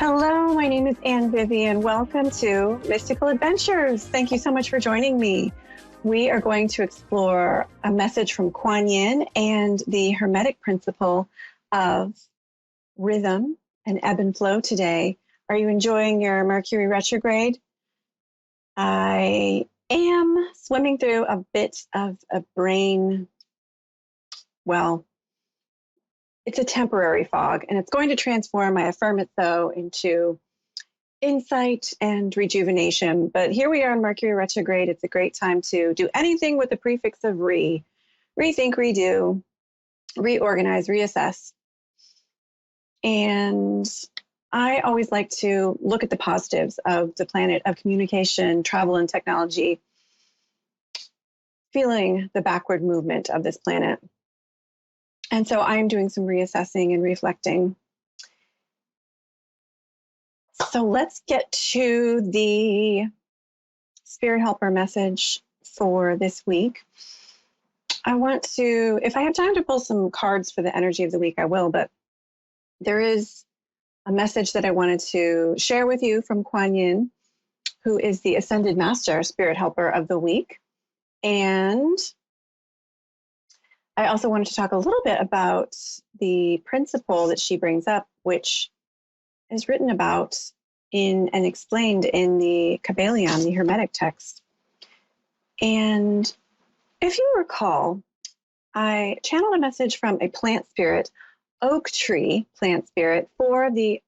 Hello, my name is Vivian. Welcome to Mystical Adventures. Thank you so much for joining me. We are going to explore a message from Kuan Yin and the Hermetic principle of rhythm and ebb and flow today. Are you enjoying your Mercury retrograde? I am swimming through a bit of a brain, it's a temporary fog, and it's going to transform, I affirm it though, into insight and rejuvenation. But here we are in Mercury retrograde. It's a great time to do anything with the prefix of rethink, redo, reorganize, reassess. And I always like to look at the positives of the planet of communication, travel, and technology, feeling the backward movement of this planet. And so I'm doing some reassessing and reflecting. So let's get to the Spirit Helper message for this week. I want to, if I have time to pull some cards for the energy of the week, I will, but there is a message that I wanted to share with you from Kuan Yin, who is the Ascended Master Spirit Helper of the week. And I also wanted to talk a little bit about the principle that she brings up, which is written about in and explained in the Kabbalion, the Hermetic text. And if you recall, I channeled a message from a plant spirit, oak tree plant spirit, for the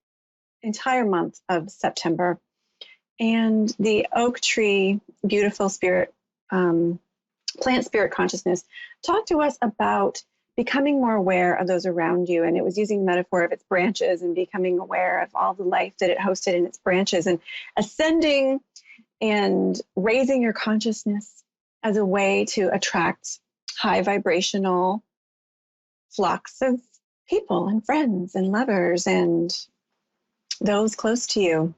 entire month of September. And the oak tree, beautiful spirit, plant spirit consciousness, talked to us about becoming more aware of those around you. And it was using the metaphor of its branches and becoming aware of all the life that it hosted in its branches and ascending and raising your consciousness as a way to attract high vibrational flocks of people and friends and lovers and those close to you.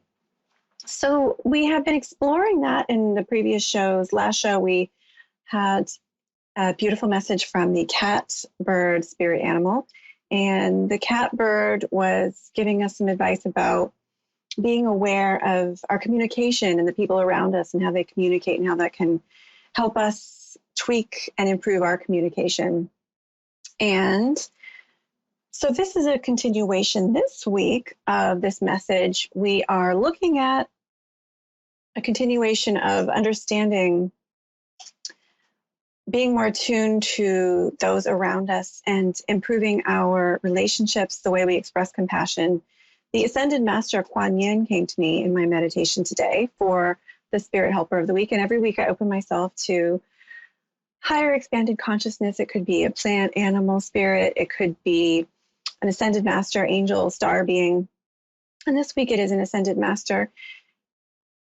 So we have been exploring that in the previous shows. Last show, we had a beautiful message from the cat bird spirit animal. And the cat bird was giving us some advice about being aware of our communication and the people around us and how they communicate and how that can help us tweak and improve our communication. And so this is a continuation this week of this message. We are looking at a continuation of understanding, being more attuned to those around us and improving our relationships, the way we express compassion. The Ascended Master Kuan Yin came to me in my meditation today for the Spirit Helper of the week. And every week I open myself to higher expanded consciousness. It could be a plant, animal, spirit. It could be an Ascended Master, angel, star being. And this week it is an Ascended Master.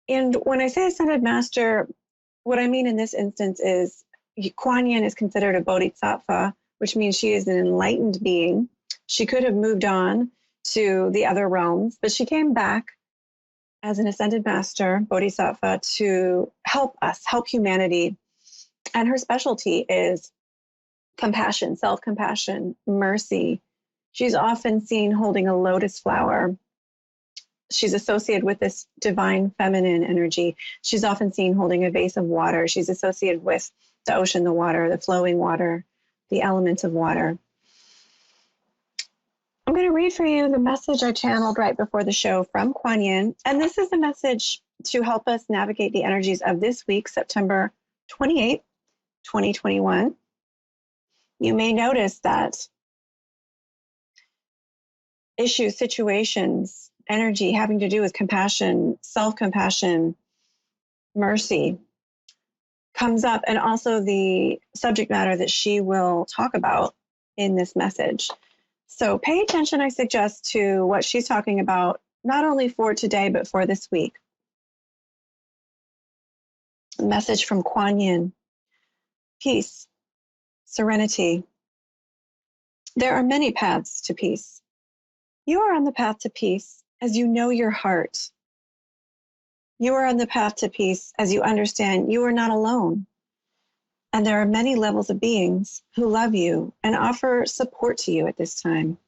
And when I say Ascended Master, what I mean in this instance is Kuan Yin is considered a bodhisattva, which means she is an enlightened being. She could have moved on to the other realms, but she came back as an Ascended Master, bodhisattva, to help us, help humanity. And her specialty is compassion, self-compassion, mercy. She's often seen holding a lotus flower. She's associated with this divine feminine energy. She's often seen holding a vase of water. She's associated with the ocean, the water, the flowing water, the elements of water. I'm going to read for you the message I channeled right before the show from Kuan Yin. And this is a message to help us navigate the energies of this week, September 28th, 2021. You may notice that issues, situations, energy having to do with compassion, self-compassion, mercy comes up, and also the subject matter that she will talk about in this message. So pay attention, I suggest, to what she's talking about, not only for today, but for this week. A message from Kuan Yin. Peace, serenity. There are many paths to peace. You are on the path to peace as you know your heart. You are on the path to peace as you understand you are not alone. And there are many levels of beings who love you and offer support to you at this time.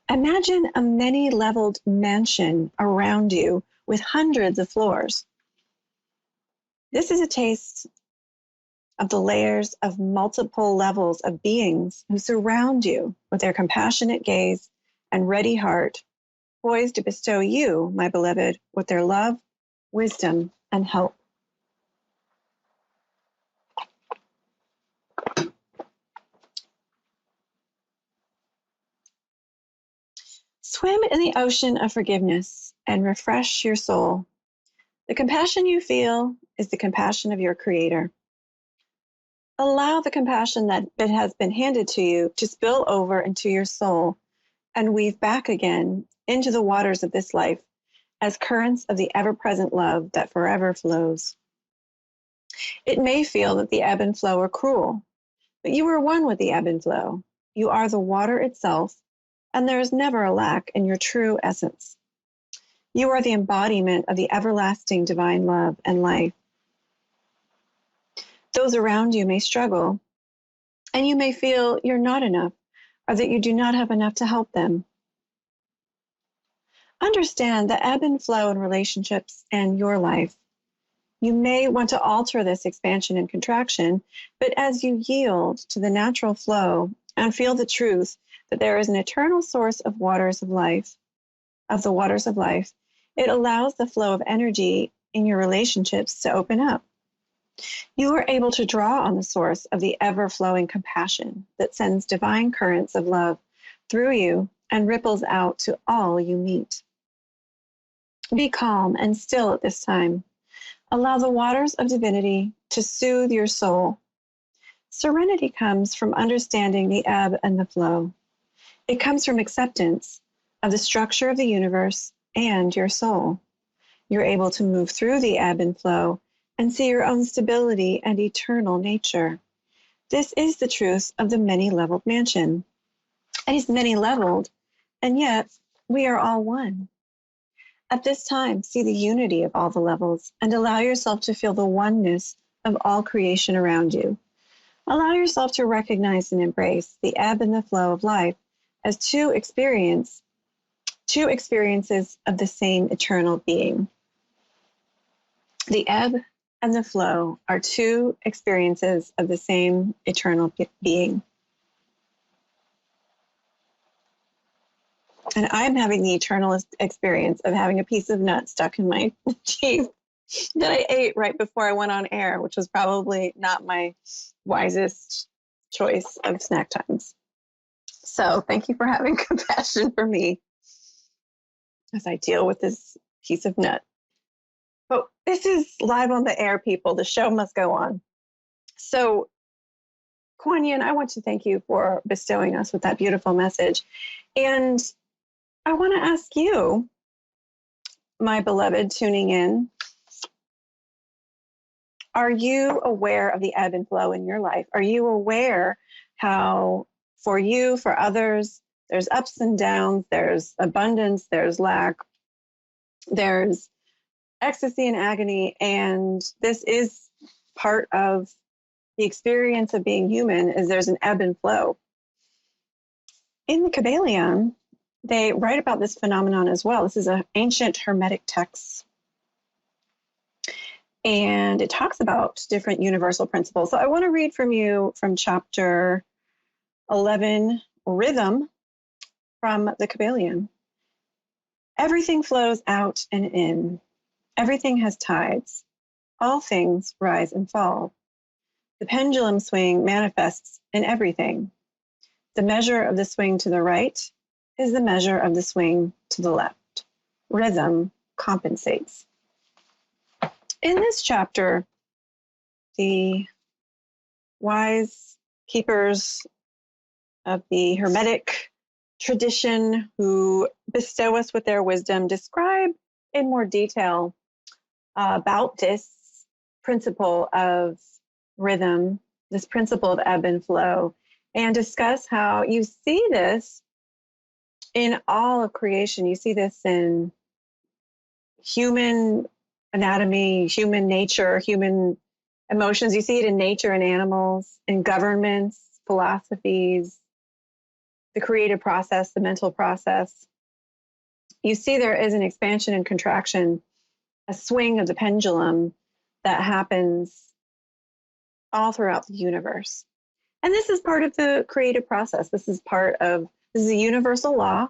Imagine a many-leveled mansion around you with hundreds of floors. This is a taste of the layers of multiple levels of beings who surround you with their compassionate gaze and ready heart, poised to bestow you, my beloved, with their love, wisdom, and help. Swim in the ocean of forgiveness and refresh your soul. The compassion you feel is the compassion of your Creator. Allow the compassion that has been handed to you to spill over into your soul and weave back again into the waters of this life as currents of the ever-present love that forever flows. It may feel that the ebb and flow are cruel, but you are one with the ebb and flow. You are the water itself, and there is never a lack in your true essence. You are the embodiment of the everlasting divine love and life. Those around you may struggle, and you may feel you're not enough, or that you do not have enough to help them. Understand the ebb and flow in relationships and your life. You may want to alter this expansion and contraction, but as you yield to the natural flow and feel the truth that there is an eternal source of waters of life, of the waters of life, it allows the flow of energy in your relationships to open up. You are able to draw on the source of the ever-flowing compassion that sends divine currents of love through you and ripples out to all you meet. Be calm and still at this time. Allow the waters of divinity to soothe your soul. Serenity comes from understanding the ebb and the flow. It comes from acceptance of the structure of the universe and your soul. You're able to move through the ebb and flow and see your own stability and eternal nature. This is the truth of the many-leveled mansion. It is many-leveled, and yet we are all one. At this time, see the unity of all the levels and allow yourself to feel the oneness of all creation around you. Allow yourself to recognize and embrace the ebb and the flow of life as two experiences of the same eternal being. The ebb and the flow are two experiences of the same eternal being. And I'm having the eternal experience of having a piece of nut stuck in my teeth that I ate right before I went on air, which was probably not my wisest choice of snack times. So thank you for having compassion for me as I deal with this piece of nut. But this is live on the air, people. The show must go on. So, Kuan Yin, I want to thank you for bestowing us with that beautiful message. And I want to ask you, my beloved, tuning in, are you aware of the ebb and flow in your life? Are you aware how for you, for others, there's ups and downs, there's abundance, there's lack, there's ecstasy and agony, and this is part of the experience of being human, is there's an ebb and flow. In the Kabbalion, they write about this phenomenon as well. This is an ancient Hermetic text, and it talks about different universal principles. So I want to read from you from chapter 11, Rhythm, from the Kabbalion. Everything flows out and in. Everything has tides. All things rise and fall. The pendulum swing manifests in everything. The measure of the swing to the right is the measure of the swing to the left. Rhythm compensates. In this chapter, the wise keepers of the Hermetic tradition who bestow us with their wisdom describe in more detail about this principle of rhythm, this principle of ebb and flow, and discuss how you see this in all of creation. You see this in human anatomy, human nature, human emotions. You see it in nature and animals, in governments, philosophies, the creative process, the mental process, you see there is an expansion and contraction, a swing of the pendulum that happens all throughout the universe. And this is part of the creative process. This is a universal law.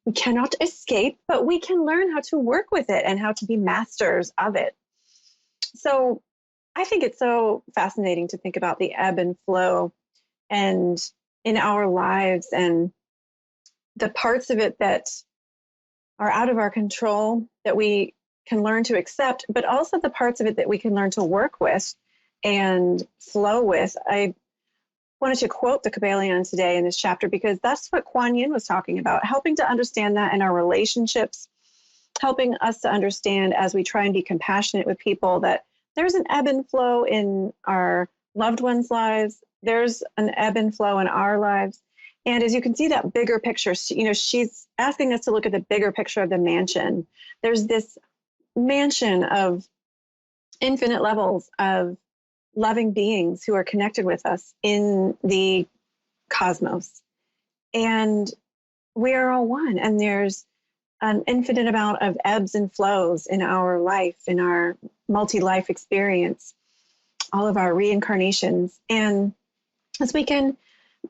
We cannot escape, but we can learn how to work with it and how to be masters of it. So I think it's so fascinating to think about the ebb and flow and in our lives and the parts of it that are out of our control that we can learn to accept, but also the parts of it that we can learn to work with and flow with. I wanted to quote the Kabbalion today in this chapter because that's what Kuan Yin was talking about, helping to understand that in our relationships, helping us to understand as we try and be compassionate with people that there's an ebb and flow in our loved ones' lives. There's an ebb and flow in our lives. And as you can see that bigger picture, she's asking us to look at the bigger picture of the mansion. There's this mansion of infinite levels of loving beings who are connected with us in the cosmos. And we are all one. And there's an infinite amount of ebbs and flows in our life, in our multi-life experience, all of our reincarnations. And as we can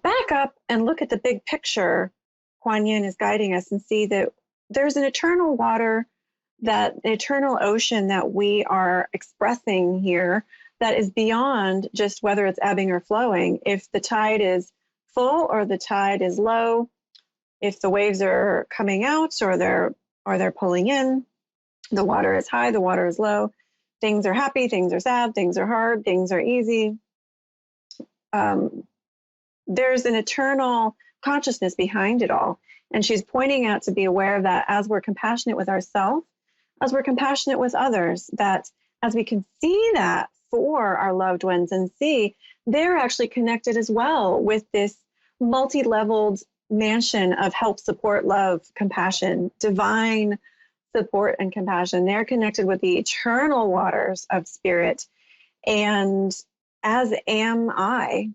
back up and look at the big picture, Kuan Yin is guiding us and see that there's an eternal water, that eternal ocean that we are expressing here that is beyond just whether it's ebbing or flowing. If the tide is full or the tide is low, if the waves are coming out or they're pulling in, the water is high, the water is low, things are happy, things are sad, things are hard, things are easy. There's an eternal consciousness behind it all. And she's pointing out to be aware of that as we're compassionate with ourselves, as we're compassionate with others, that as we can see that for our loved ones and see they're actually connected as well with this multi-leveled mansion of help, support, love, compassion, divine support and compassion. They're connected with the eternal waters of spirit. And as am I.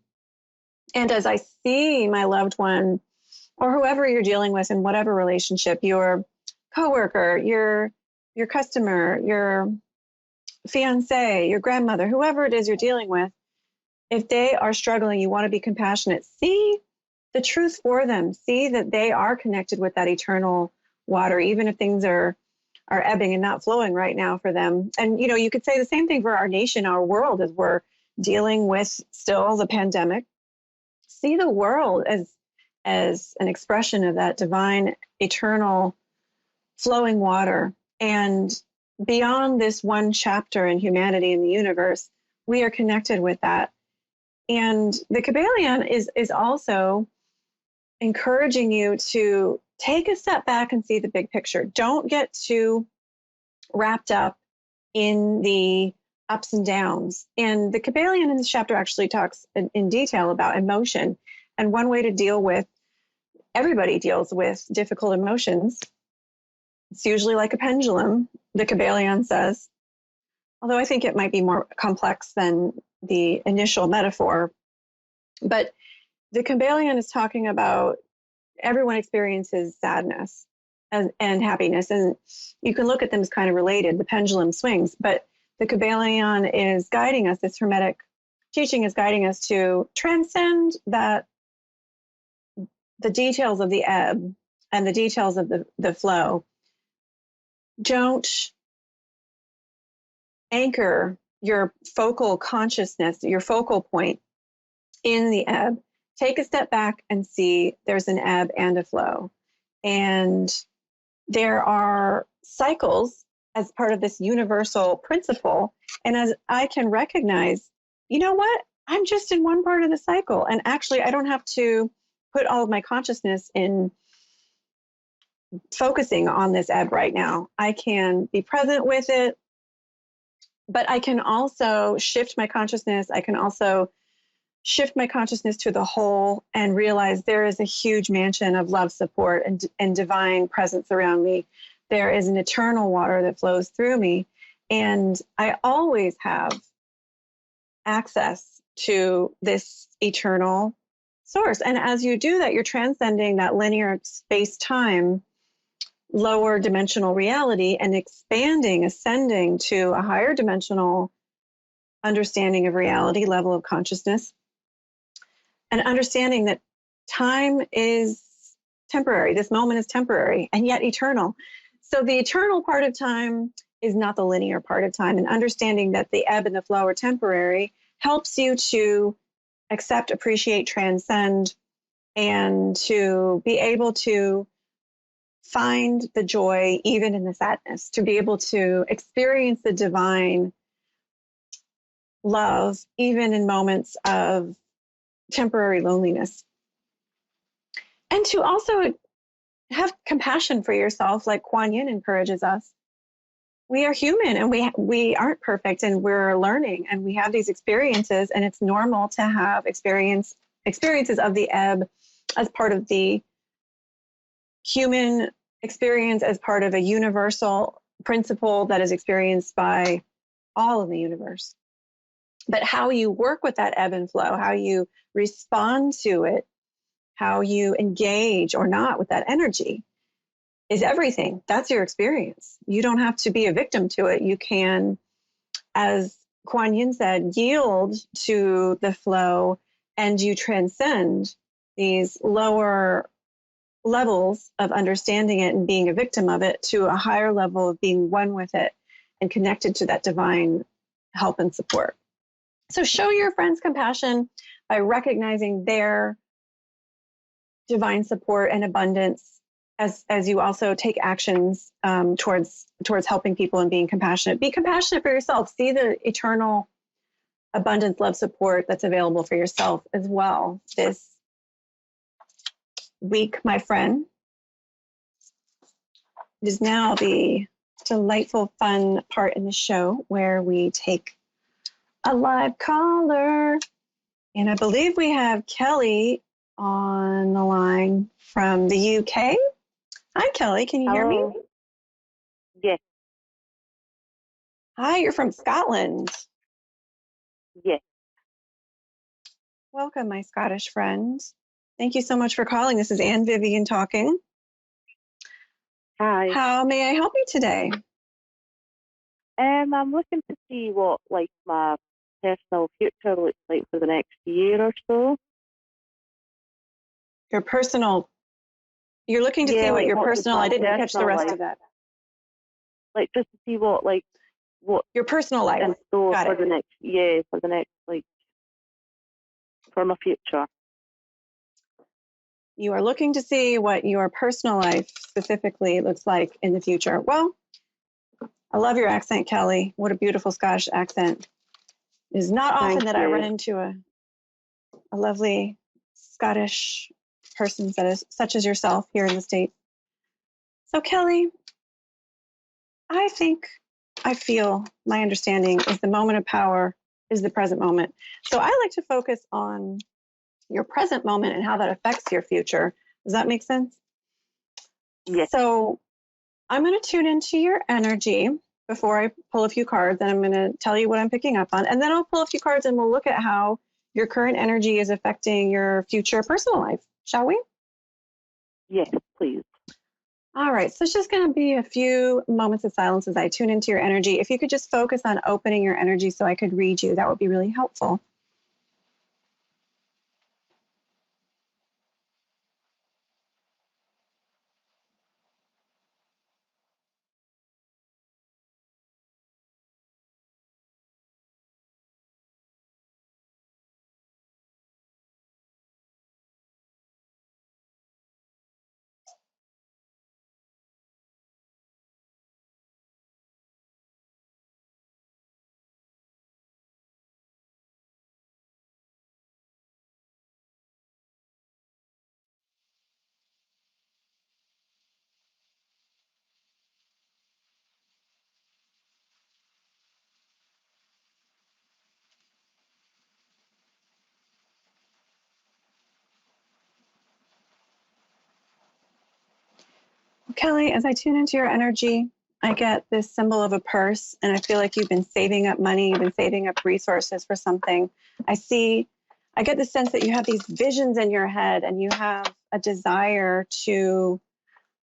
And as I see my loved one or whoever you're dealing with in whatever relationship, your coworker, your customer, your fiance, your grandmother, whoever it is you're dealing with, if they are struggling, you want to be compassionate, see the truth for them, see that they are connected with that eternal water, even if things are ebbing and not flowing right now for them. And, you could say the same thing for our nation, our world, as we're dealing with still the pandemic. See the world as an expression of that divine, eternal, flowing water. And beyond this one chapter in humanity and the universe, we are connected with that. And the Kabbalion is also encouraging you to take a step back and see the big picture. Don't get too wrapped up in the ups and downs. And the Kabbalion in this chapter actually talks in detail about emotion. And one way to deal with, everybody deals with difficult emotions. It's usually like a pendulum, the Kabbalion says, although I think it might be more complex than the initial metaphor. But the Kabbalion is talking about everyone experiences sadness and happiness. And you can look at them as kind of related. The pendulum swings, but the Kabbalion is guiding us, this Hermetic teaching is guiding us to transcend that, the details of the ebb and the details of the flow. Don't anchor your focal consciousness, your focal point in the ebb. Take a step back and see there's an ebb and a flow. And there are cycles as part of this universal principle. And as I can recognize, you know what? I'm just in one part of the cycle. And actually, I don't have to put all of my consciousness in focusing on this ebb right now. I can be present with it, but I can also shift my consciousness. I can also shift my consciousness to the whole and realize there is a huge mansion of love, support, and divine presence around me. There is an eternal water that flows through me. And I always have access to this eternal source. And as you do that, you're transcending that linear space-time, lower dimensional reality, and expanding, ascending to a higher dimensional understanding of reality, level of consciousness, and understanding that time is temporary. This moment is temporary and yet eternal. So the eternal part of time is not the linear part of time. And understanding that the ebb and the flow are temporary helps you to accept, appreciate, transcend, and to be able to find the joy even in the sadness, to be able to experience the divine love even in moments of temporary loneliness. And to also have compassion for yourself, like Kuan Yin encourages us. We are human, and we aren't perfect, and we're learning, and we have these experiences, and it's normal to have experiences of the ebb as part of the human experience, as part of a universal principle that is experienced by all in the universe. But how you work with that ebb and flow, how you respond to it, how you engage or not with that energy is everything. That's your experience. You don't have to be a victim to it. You can, as Kuan Yin said, yield to the flow, and you transcend these lower levels of understanding it and being a victim of it to a higher level of being one with it and connected to that divine help and support. So show your friends compassion by recognizing their divine support and abundance as you also take actions towards helping people and being compassionate. Be compassionate for yourself. See the eternal abundance, love, support that's available for yourself as well this week, my friend. It is now the delightful, fun part in the show where we take a live caller. And I believe we have Kelly on the line from the UK. Hi, Kelly. Can you hear me? Yes. Hi, you're from Scotland. Yes. Welcome, my Scottish friend. Thank you so much for calling. This is Vivian talking. Hi. How may I help you today? I'm looking to see what my personal future looks like for the next year or so. You're looking to see what your personal, I didn't catch the rest of that. Just to see what your personal life in store Got for it. the next for my future. You are looking to see what your personal life specifically looks like in the future. Well, I love your accent, Kelly. What a beautiful Scottish accent. It is not often that I run into a lovely Scottish person that is such as yourself here in the States. So, Kelly, I feel my understanding is the moment of power is the present moment. So I like to focus on your present moment and how that affects your future. Does that make sense? Yes. So I'm going to tune into your energy before I pull a few cards, and I'm going to tell you what I'm picking up on. And then I'll pull a few cards and we'll look at how your current energy is affecting your future personal life. Shall we? Yes, please. All right. So it's just going to be a few moments of silence as I tune into your energy. If you could just focus on opening your energy so I could read you, that would be really helpful. Kelly, as I tune into your energy, I get this symbol of a purse, and I feel like you've been saving up money, you've been saving up resources for something. I see I get the sense that you have these visions in your head and you have a desire to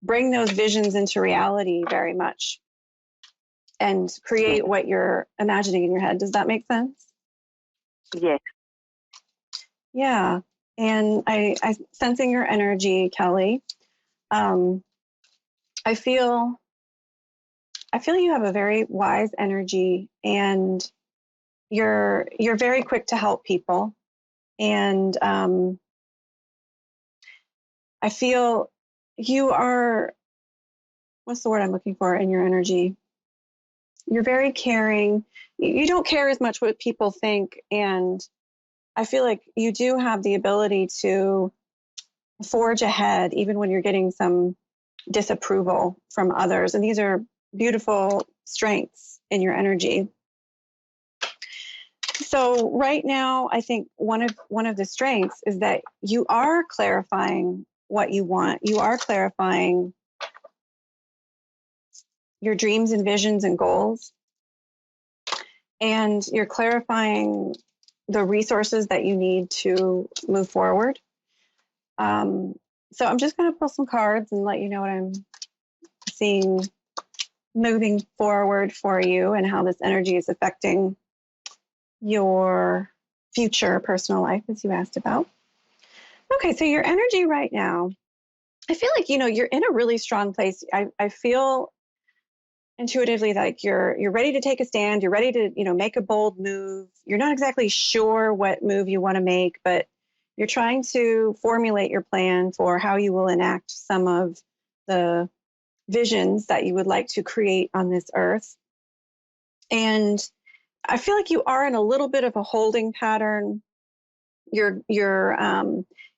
bring those visions into reality very much and create what you're imagining in your head. Does that make sense? Yes. Yeah. And I sensing your energy, Kelly. Um, I feel you have a very wise energy, and you're very quick to help people. And I feel you are, what's the word I'm looking for in your energy? You're very caring. You don't care as much what people think. And I feel like you do have the ability to forge ahead, even when you're getting some disapproval from others. And these are beautiful strengths in your energy. So right now, I think one of the strengths is that you are clarifying what you want. You are clarifying your dreams and visions and goals, and you're clarifying the resources that you need to move forward. So I'm just going to pull some cards and let you know what I'm seeing moving forward for you and how this energy is affecting your future personal life, as you asked about. Okay, so your energy right now, I feel like, you're in a really strong place. I feel intuitively like you're ready to take a stand. You're ready to, make a bold move. You're not exactly sure what move you want to make, but you're trying to formulate your plan for how you will enact some of the visions that you would like to create on this earth. And I feel like you are in a little bit of a holding pattern. You're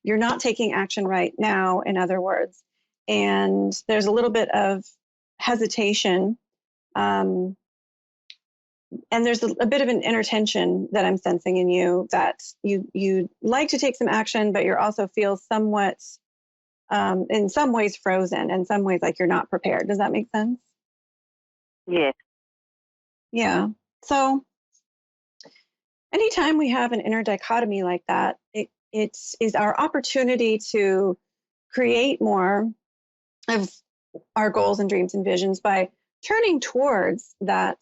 not taking action right now, in other words, and there's a little bit of hesitation, um, and there's a bit of an inner tension that I'm sensing in you, that you like to take some action, but you also feel somewhat, in some ways, frozen, in some ways like you're not prepared. Does that make sense? Yes. Yeah. So anytime we have an inner dichotomy like that, it is our opportunity to create more of our goals and dreams and visions by turning towards that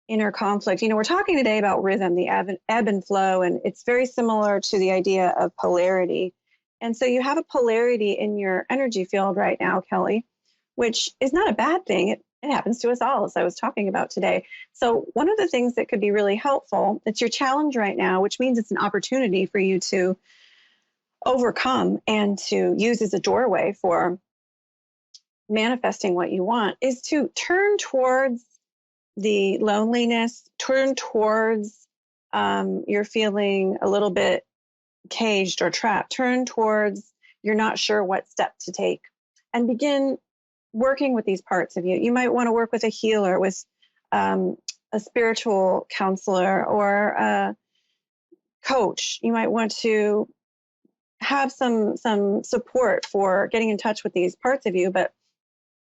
inner conflict. We're talking today about rhythm, the ebb and flow, and it's very similar to the idea of polarity. And so you have a polarity in your energy field right now, Kelly, which is not a bad thing. It happens to us all, as I was talking about today. So one of the things that could be really helpful, it's your challenge right now, which means it's an opportunity for you to overcome and to use as a doorway for manifesting what you want, is to turn towards the loneliness, turn towards you're feeling a little bit caged or trapped, turn towards you're not sure what step to take, and begin working with these parts of you. You might want to work with a healer, with a spiritual counselor, or a coach. You might want to have some support for getting in touch with these parts of you. But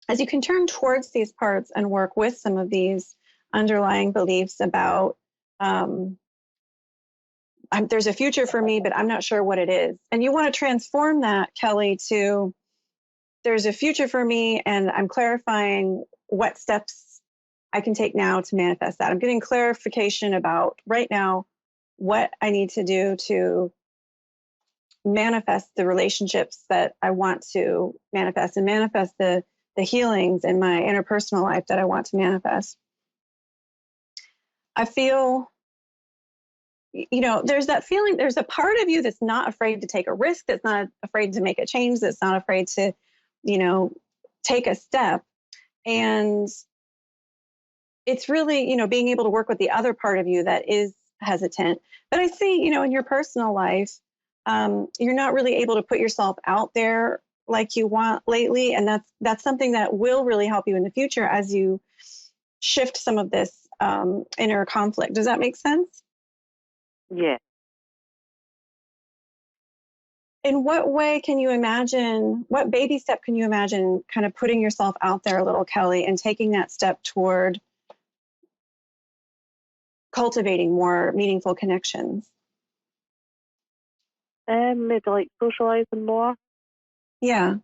as you can turn towards these parts and work with some of these underlying beliefs about there's a future for me, but I'm not sure what it is. And you want to transform that, Kelly, to there's a future for me, and I'm clarifying what steps I can take now to manifest that. I'm getting clarification about right now what I need to do to manifest the relationships that I want to manifest, and manifest the healings in my interpersonal life that I want to manifest. I feel, there's that feeling, there's a part of you that's not afraid to take a risk, that's not afraid to make a change, that's not afraid to, take a step. And it's really, being able to work with the other part of you that is hesitant. But I see, in your personal life, you're not really able to put yourself out there like you want lately. And that's something that will really help you in the future as you shift some of this inner conflict. Does that make sense? Yes. In what way can you imagine, what baby step can you imagine kind of putting yourself out there a little, Kelly, and taking that step toward cultivating more meaningful connections? Maybe like socialising more. Yeah.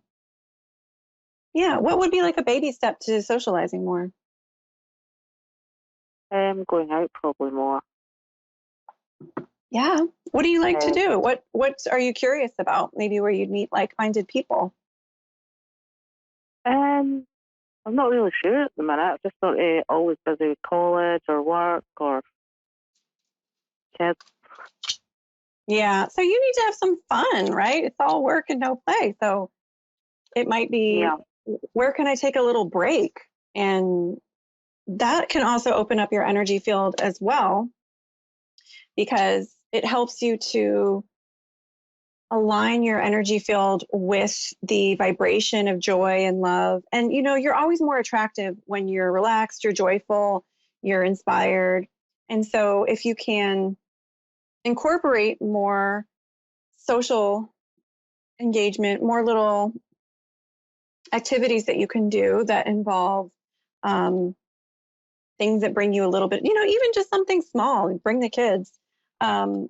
Yeah. What would be like a baby step to socializing more? Going out probably more. Yeah. What do you like to Um, do? What are you curious about? Maybe where you'd meet like-minded people. um, I'm not really sure at the minute. I'm just not always busy with college or work or kids. Yeah. So you need to have some fun, right? It's all work and no play. So it might be, Yeah, where can I take a little break? And that can also open up your energy field as well, because it helps you to align your energy field with the vibration of joy and love. And, you're always more attractive when you're relaxed, you're joyful, you're inspired. And so if you can incorporate more social engagement, more little activities that you can do that involve um, things that bring you a little bit, even just something small, bring the kids. Um,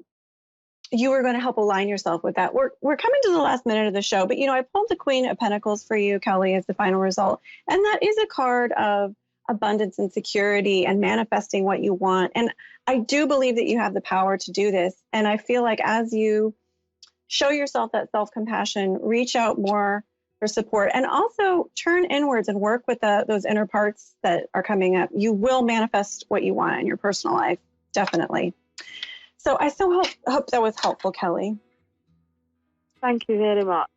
you are going to help align yourself with that. We're coming to the last minute of the show, but I pulled the Queen of Pentacles for you, Kelly, as the final result, and that is a card of abundance and security and manifesting what you want. And I do believe that you have the power to do this. And I feel like as you show yourself that self-compassion, reach out more for support, and also turn inwards and work with those inner parts that are coming up, you will manifest what you want in your personal life, definitely. So I so hope that was helpful, Kelly. thank you very much.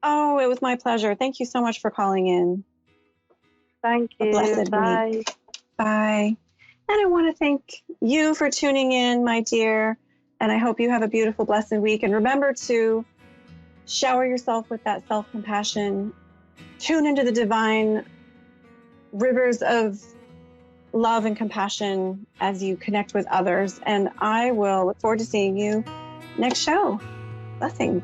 Oh, it was my pleasure. Thank you so much for calling in. Thank A you. blessed Bye. week. Bye. And I want to thank you for tuning in, my dear. And I hope you have a beautiful, blessed week. And remember to shower yourself with that self-compassion. Tune into the divine rivers of love and compassion as you connect with others. And I will look forward to seeing you next show. Blessings.